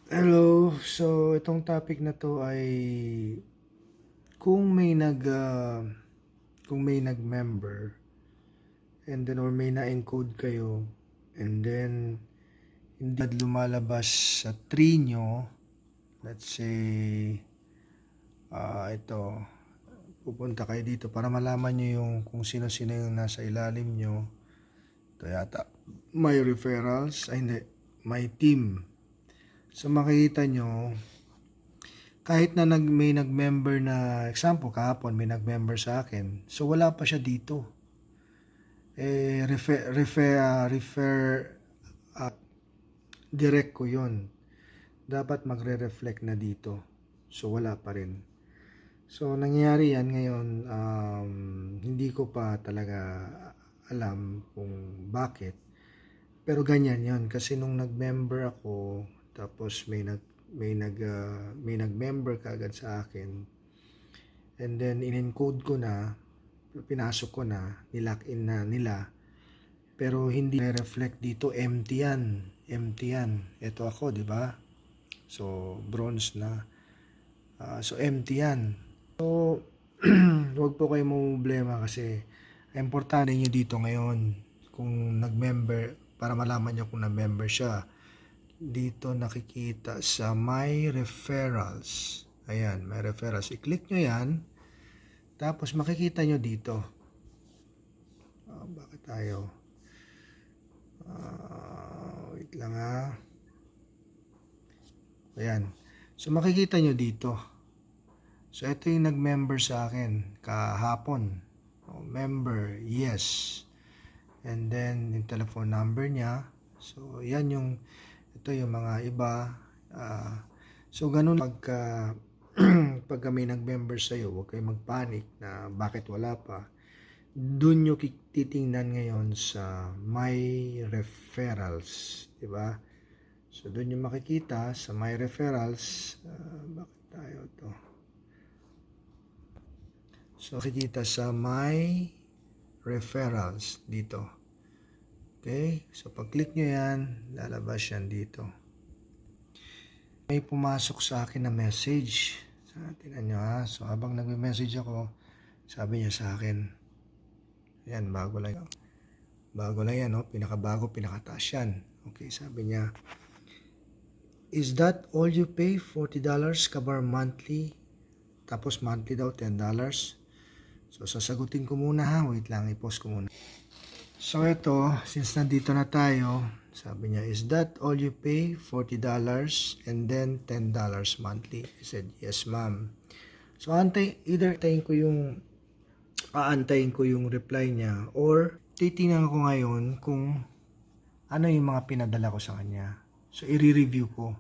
Hello. So, itong topic na to ay kung may kung may nag-member and then or may na-encode kayo and then hindi lumalabas sa tree nyo, let's say ito, pupunta kayo dito para malaman nyo yung kung sino-sino yung nasa ilalim nyo. Ito yata, may referrals, ay hindi, may team. So makikita nyo, kahit na may nag-member na, example, kahapon may nag-member sa akin, so wala pa siya dito. Refer direct ko yon. Dapat magre-reflect na dito. So wala pa rin. So nangyayari yan ngayon, hindi ko pa talaga alam kung bakit. Pero ganyan yon kasi nung nag-member ako, tapos may nag-member kaagad sa akin, and then in-encode ko na, pinasok ko na, nilock in na nila, pero hindi reflect dito, empty yan. Ito ako, di ba? So bronze na. So empty yan. So huwag po kayo problema kasi importante nyo dito ngayon kung nag-member, para malaman nyo kung nag-member siya. Dito nakikita sa my referrals. Ayan, my referrals. I-click nyo yan. Tapos makikita nyo dito. Bakit tayo? Wait lang ha. Ayan. So makikita nyo dito. So ito yung nag-member sa akin kahapon. Member, yes. And then yung telephone number niya. So yan yung, ito yung mga iba. So ganun pagka may nag-member sa'yo, huwag kayo magpanic na bakit wala pa. Doon nyo titingnan ngayon sa my referrals, di ba? So doon nyo makikita sa my referrals. Bakit tayo to? So makikita sa my referrals dito. Okay? So pag click nyo yan, lalabas yan dito. May pumasok sa akin na message. Tingnan nyo ha. So habang nagme-message ako, sabi niya sa akin, yan, bago lang yan, no? Pinakabago, pinakataas yan. Okay, sabi niya, is that all you pay? $40 kabar monthly? Tapos monthly daw, $10. So sasagutin ko muna ha. Wait lang, i-post ko muna. So ito, since nandito na tayo, sabi niya, is that all you pay? $40 and then $10 monthly. I said, yes ma'am. So aantayin ko yung reply niya, or titingnan ko ngayon kung ano yung mga pinadala ko sa kanya. So i-review ko.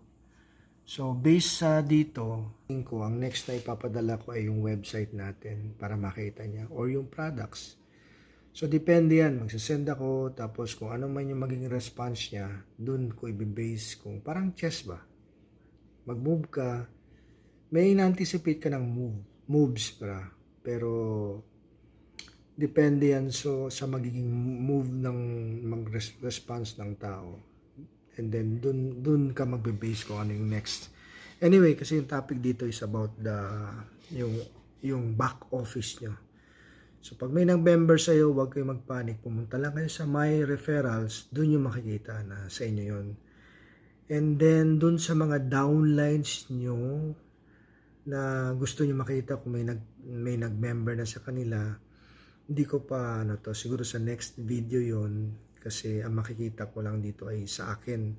So based sa dito, ang next na ipapadala ko ay yung website natin para makita niya, or yung products. So depende yan, magsasend ako, tapos kung ano man yung maging response niya, dun ko i-base kung parang chess ba. Mag-move ka, may na-anticipate ka ng moves para, pero depende yan sa magiging move ng mag-response ng tao. And then dun ka magbe-base kung ano yung next. Anyway, kasi yung topic dito is about yung back office nyo. So pag may nag-member sa'yo, huwag kayo magpanik. Pumunta lang kayo sa my referrals, dun yung makikita na sa inyo yon. And then dun sa mga downlines nyo na gusto nyo makita kung may nag-member na sa kanila, hindi ko pa siguro sa next video yon, kasi ang makikita ko lang dito ay sa akin.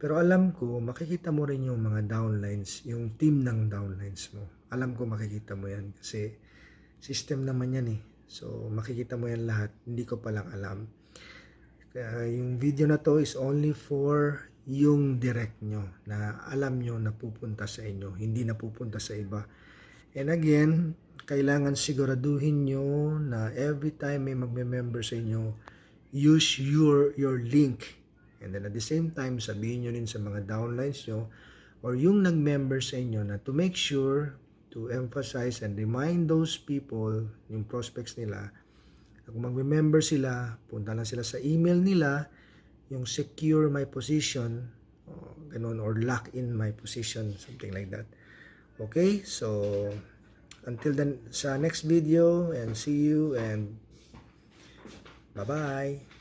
Pero alam ko, makikita mo rin yung mga downlines, yung team ng downlines mo. Alam ko makikita mo yan kasi system naman yan eh. So makikita mo yan lahat, hindi ko pa lang alam. Kaya yung video na to is only for yung direct nyo, na alam nyo na pupunta sa inyo, hindi na pupunta sa iba. And again, kailangan siguraduhin nyo na every time may magme-member sa inyo, use your link. And then at the same time, sabihin nyo rin sa mga downlines nyo or yung nag-member sa inyo na to make sure to emphasize and remind those people, yung prospects nila, na kung magme-member sila, punta lang sila sa email nila, yung secure my position, ganun, or lock in my position, something like that. Okay, so until then, sa next video, and see you, and bye-bye.